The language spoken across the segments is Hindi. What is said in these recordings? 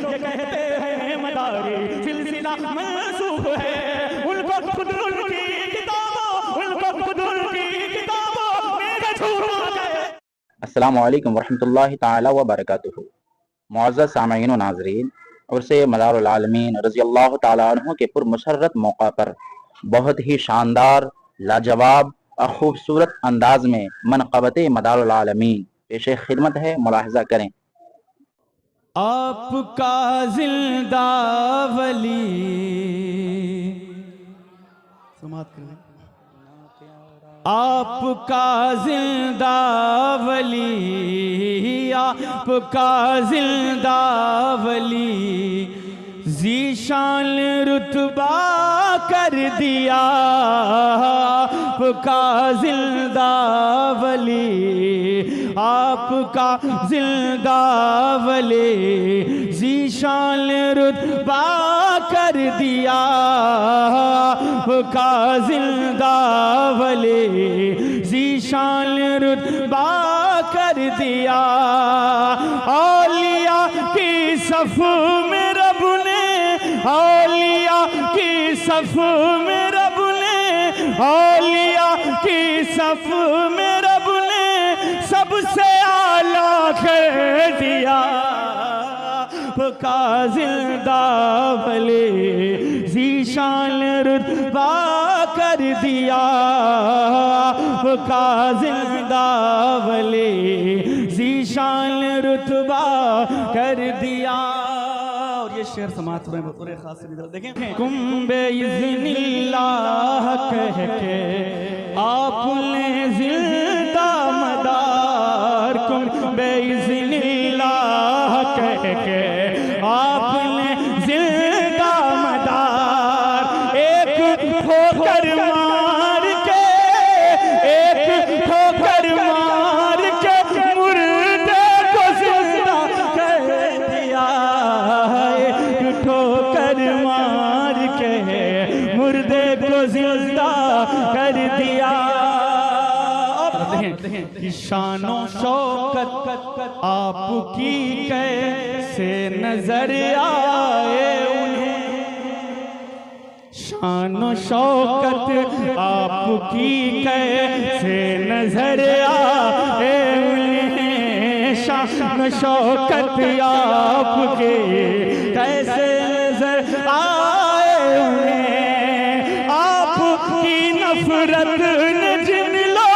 ये कहते हैं मदारी सिलसिला मंसूख है, उनको खुद उनकी किताबों में छुपा गए। अस्सलामु अलैकुम वरहमतुल्लाहि ताला व बरकातुहू। मुअज़्ज़ज़ सामईन व नाज़रीन, और से मदारुल आलमीन रज़ियल्लाहु ताला अन्हु के पुरमसर्रत मौका पर बहुत ही शानदार, लाजवाब और खूबसूरत अंदाज में मनक़बत मदारुल आलमीन पेश खिदमत है। मुलाहिज़ा करें। आपका जिंदा वली, समाप्त करें। आपका जिंदा वली, आपका जिंदा वली, ज़ीशान रुतबा कर दिया। आपका जिंदा वली, आपका जिंदा वली, ज़ीशान रुतबा कर दिया। आपका जिंदा वली, ज़ीशान रुतबा कर दिया। औलिया की सफ़ में रब ने, औलिया की सफ़ में रब ने, औलिया की सफ़ में रब ने सबसे आला कर दिया। आपका जिंदा वली, ज़ीशान रुतबा कर दिया। आपका जिंदा वली, ज़ीशान रुतबा कर दिया। और ये शेर समाज में बतौर खास देखें। कुंबे इज़्निल्लाह कह के आपने जिंदा मदार, कुंबे इज़्निल्लाह कह के आपने जिंदा मदार, एक ठोकर मार के, एक ठोकर मार के मुर्दे को जिंदा कर दिया। एक ठोकर मार के मुर्दे को जिंदा कर दिया। शानो शौकत आपकी कैसे नजर आए उन्हें, शानो शौकत आपकी कैसे नजर आए उन्हें, शानो शौकत आपके कैसे नजर आए उन्हें। आपकी नफरत ने जिन लो,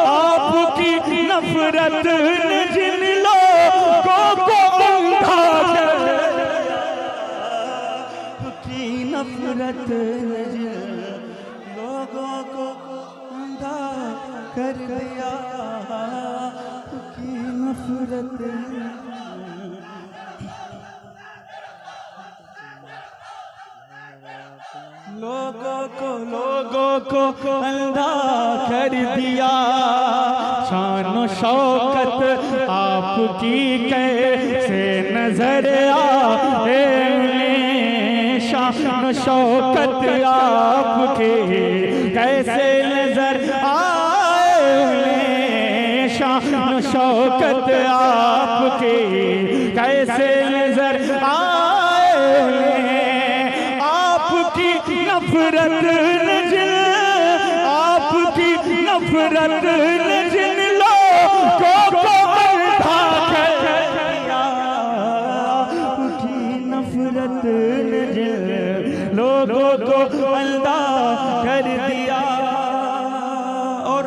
आपकी नफरत ने जिन लोगों को अंधा कर, आपकी नफरत ने जिन लोगों को अंधा कर दिया। आपकी नफरत लोगों को अंधा कर दिया। शान शौकत आपकी कैसे नजर आए, शान शौकत आपके कैसे नजर आए, शान शौकत आपके कैसे नजर आए। आपकी नफरत ने जिन, आपकी नफरत ने जिन लोगों को अंधा कर दिया। आपकी नफरत ने जिन लोगों को अंधा कर दिया। और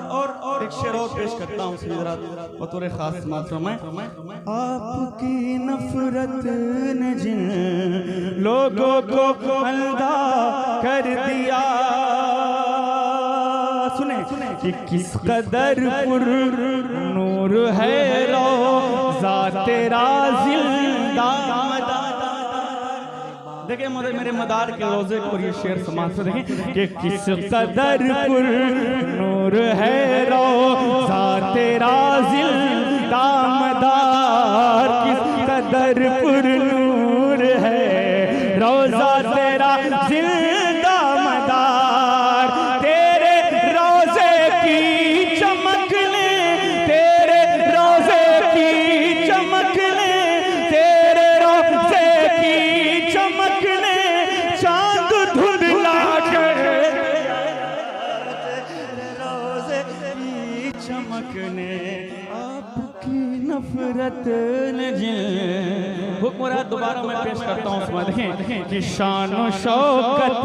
एक शेर और पेश करता हूँ बतौर खास मात्रा में। आपकी नफरत ने जिन लोगों को अंधा कर दिया। सुने कि किस कदर पुर नूर है रोज़ा तेरा जिंदा मदार। देखिए मेरे मदार के रोजे को ये शेर समाज से देखें कि किस कदर पुर नूर है रोज़ा तेरा जिंदा मदार, किस कदर पुर नूर है रोज़ा तेरा जिंदा मदार। तेरे रोजे की चमक ने, तेरे रोजे की चमक ने, तेरे रोजे की ने जिन हुक्मरान दोबारा मैं पेश करता हूँ, उसमें देखें कि शान व शौकत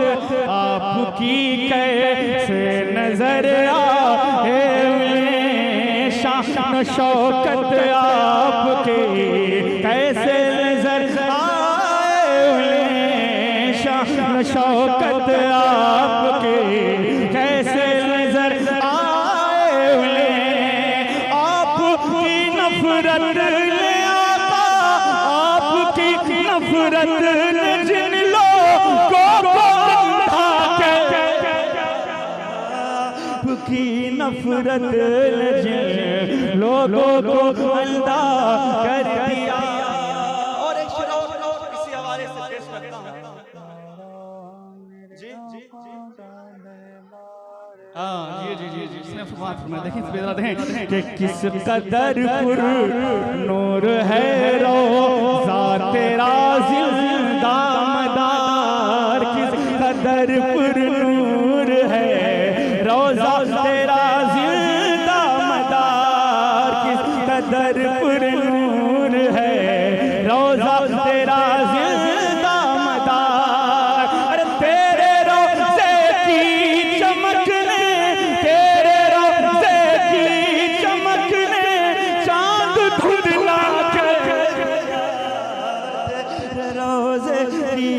आपकी कैसे नजर आए, शान व शौकत आपकी कैसे नजर आए, शान व शौकत आपकी कैसे नजर आए, आपकी नफरत ने आका, आपकी नफरत ने जिन लोगों को अंधा आपकी नफरत ने जिन लोगों को अंधा कर दिया। और एक शेर इसी हवाले से पेश करता हूं। जी जी इसने बात फरमाया, देखिए बेदरा देखें कि किस कदर पुर नूर है रोज़ा तेरा जिंदा मदार, किस कदर पुर नूर है रोज़ा तेरा जिंदा मदार, किस कदर पुर नूर है रोज़ा तेरा जिंदा मदार। अरे तेरे रोज़े की चमक ने, तेरे रोज़े की चमक ने चांद धुंधला कर, तेरे रोज़े की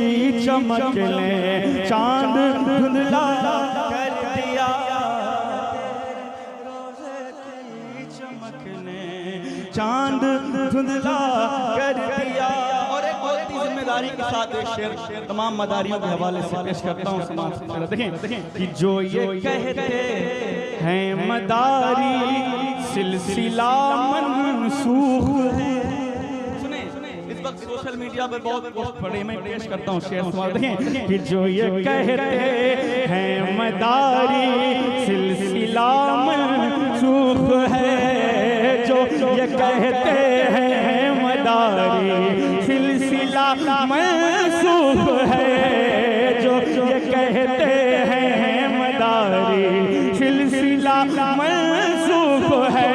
चमक ने चांद धुंधला कर दिया, रोज़े की चमक ने चांद धुंधला कर दिया। और एक बहुत ही जिम्मेदारी के साथ एक शेर तमाम मदारियों के हवाले से पेश करता हूँ। देखें कि जो ये कहते हैं मदारी सिलसिला मंसूख है, सुने इस वक्त सोशल मीडिया पर बहुत पोस्ट पड़े, मैं पेश करता हूँ शेर। देखें कि जो ये कहते हैं मदारी सिलसिला मंसूख है, जो ये कहते हैं मदारी सिलसिला मंसूख है, जो ये कहते हैं मदारी सिलसिला मंसूख है,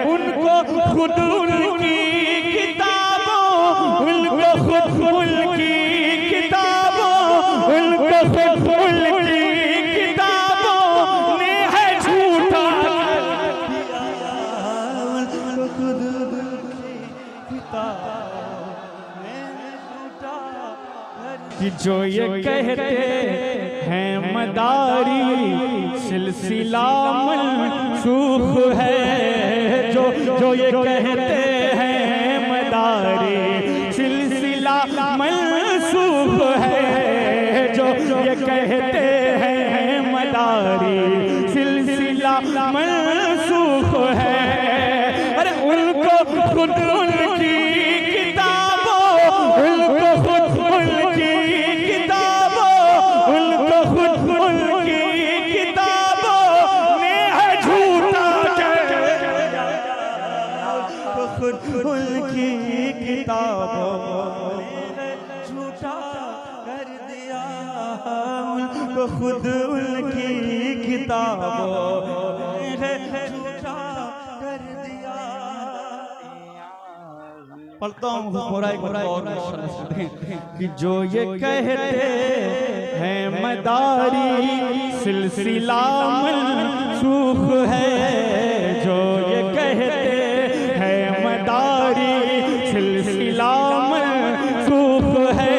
उनको खुद उनकी किताबों, उनको खुद उनकी किताबों, उनको खुद उनकी किताबों ने है झूठा खुद कि जो ये कहते हैं मदारी सिलसिला मंसूख है, जो ये कहते हैं मदारी सिलसिला मंसूख है, जो ये कहते हैं मदारी सिलसिला मंसूख है। अरे उनको खुद उनकी किताबों, उनको खुद उनकी किताबों, उनको खुद उनकी किताबों ने है झूठा खुद उनकी किताबों ने झूठा कर दिया, उनको खुद उनकी किताबों ने झूठा कर दिया। पढ़ता हूँ और कि जो ये कहते हैं मदारी सिलसिला मंसूख है, जो ये कहते हैं मदारी सिलसिला मंसूख है,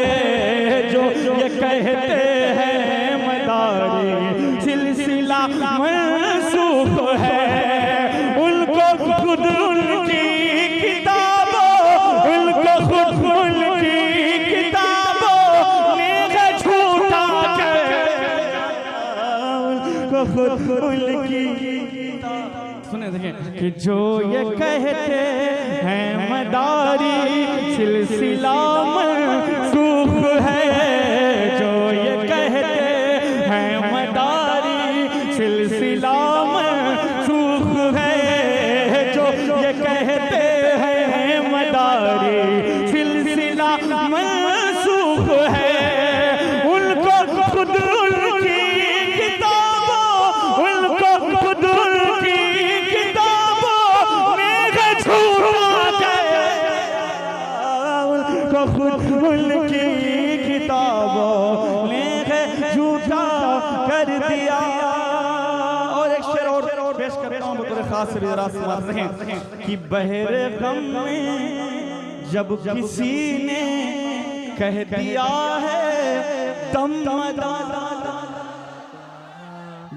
जो ये कहते हैं मदारी सिलसिला मंसूख है, उनको खुद उनकी किताबों, उनको खुद उनकी किताबों ने है झूठा उनको खुद उनकी किताबों। सुने देखें कि जो ये कहते हैं मदारी सिलसिला मंसूख है, जो ये कहते हैं मदारी सिलसिला मंसूख है, जो ये कहते हैं मदारी सिलसिला मंसूख है, उनको खुद उनकी किताबों, उनको खुद उनकी किताबों ने झूठा को खुद उनकी किताबों ने झूठा कर दिया। और एक शेर और पेश करता हूँ बतौर खास से जरा समाप्त रखें कि बहरे गम में जब किसी ने कह दिया है दम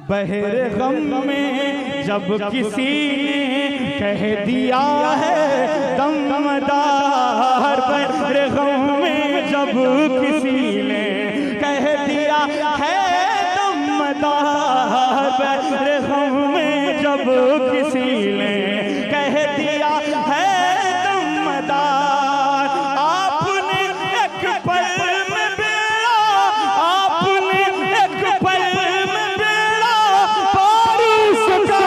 बहरे गम में जब किसी ने कह दिया है दमदार बहरे गम में जब किसी ने कह दिया है दमदार बहरे गम में जब किसी ने कह दिया है दमदार आपने एक पल में बेड़ा आपने एक पल में बेड़ा पार उसका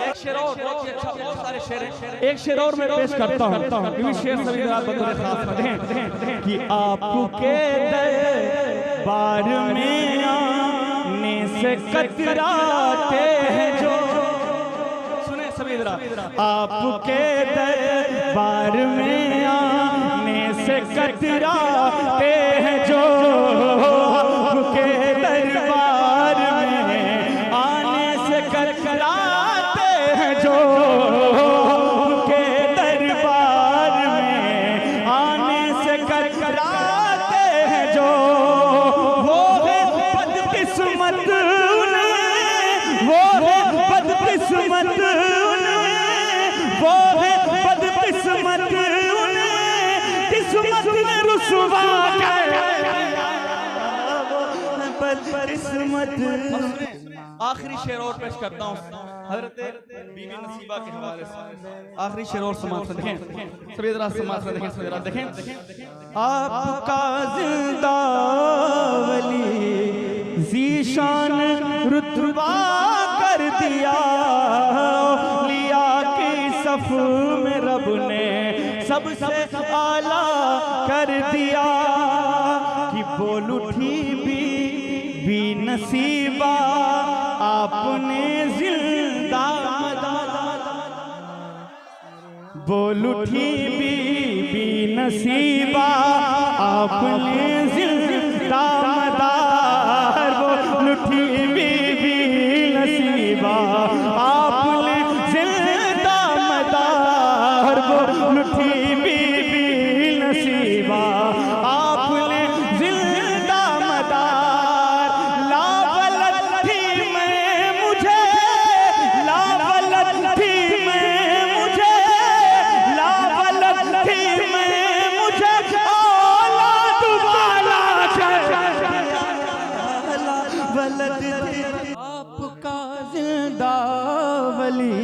एक शेर और बहुत अच्छा बहुत सारे शेर एक शेर और मैं पेश करता हूँ ये शेर सभी बतौर खास पढ़ें कि आपके दरबार में आने से कतराते हैं जो सुने सभी जरा आपके दरबार में आने से कतराते हैं जो आपके दरबार में आने से कतराते हैं जो आपके दरबार में आने से कतराते हैं जो वो है बदकिस्मत वो है बदकिस्मत वो है बदकिस्मत किस्मत ने रुसवा बदकिस्मत। आखिरी शेर और पेश करता हूँ हजरत बीबी नसीबा के हवाले से आखिरी शेर और समाप्त देखें सभी जरा समाप्त देखें सभी जरा देखें आपका जिंदा वली ज़ीशान रुतबा कर दिया लिया की सफ में रब ने सबसे आला कर दिया कि बोल उठी भी नसीबा आपने जिंदा बोल उठी भी नसीबा आपने जिंदा मदार बोल उठी भी नसीबा आपने जिंदा मदार बोल उठी भी नसीबा आपने जिंदा मदार लावलत थी मैं मुझे लावलत थी मैं मुझे लावलत थी मैं मुझे औलाद वाला आपका जिंदा वली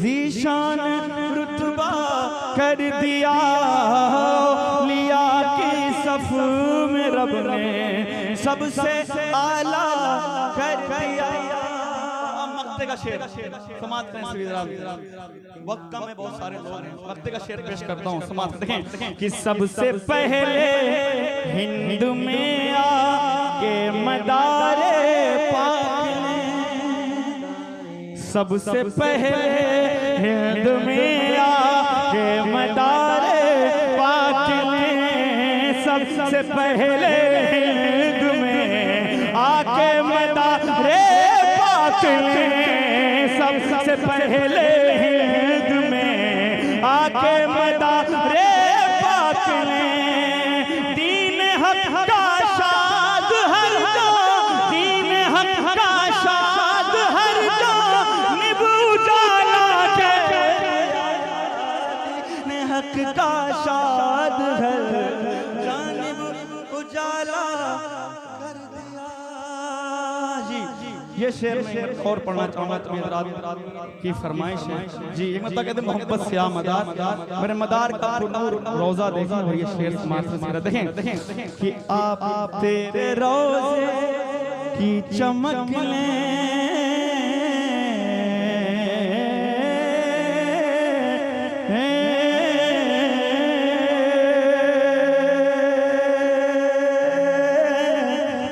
ज़ीशान रुतबा कर दिया लिया की सफ में रब ने सबसे आला कर दिया। मक्ते का शेर समाप्त करें सभी जरा वक्त कम है बहुत सारे लोग हैं मक्ते का शेर पेश करता हूँ समाप्त देखें कि सबसे पहले हिंद में आके मदारे पाक ने सबसे पहले हिंद में आके मदारे पाक ने सबसे पहले हिंद में आके मदारे पाक ने सबसे पहले हिंद में आके मदारे पाक ने दीन हक का शाद हर जो दीन हक का शाद हर जो निभ उजाला के दीन हक का शाद हर जानिब उजाला कर दिया। जी ये शेर मैं और पढ़ना चाहूँगा तुम्हें रात की फरमाइश है जी एक मतलब कहते मोहब्बत से मदार मेरे मदार का नूर रोज़ा देखें और ये शेर समाप्त देखें कि आप तेरे रोज़े की चमक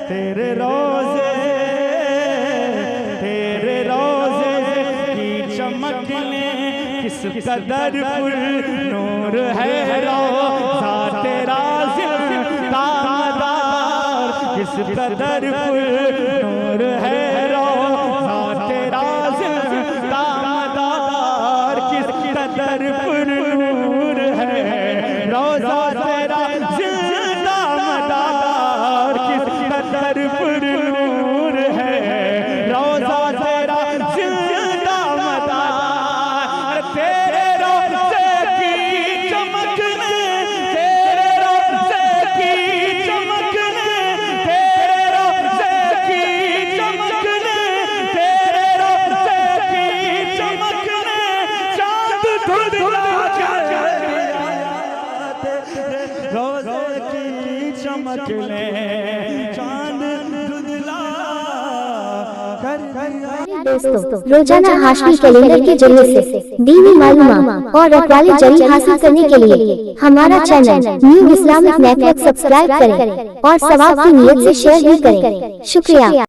तेरे रोज़े की चमक किस कदर पुर नूर है रोज़ा तेरा जिंदामदार, किस कदर नूर है रोज़ा तेरा जिंदामदार, किस कदर नूर है रोज़ा तेरा जिंदामदार, किस कदर नूर है रोज़ा तेरा जिंदामदार। तेरे रोज़े की चमकने, तेरे रोज़े की चमकने, तेरे रोज़े की चमकने, तेरे रोज़े की चमकने, चाँद धुंधला रोज़े की चमकने, चाँद धुंधला कर दिया। दोस्तों, रोजाना हाशमी कैलेंडर के जरिए से दीनी मालूमात और रखवाले जरी हासिल करने के लिए हमारा channel new Islamic network subscribe करें और सवाब की नीयत से शेयर भी करें। शुक्रिया।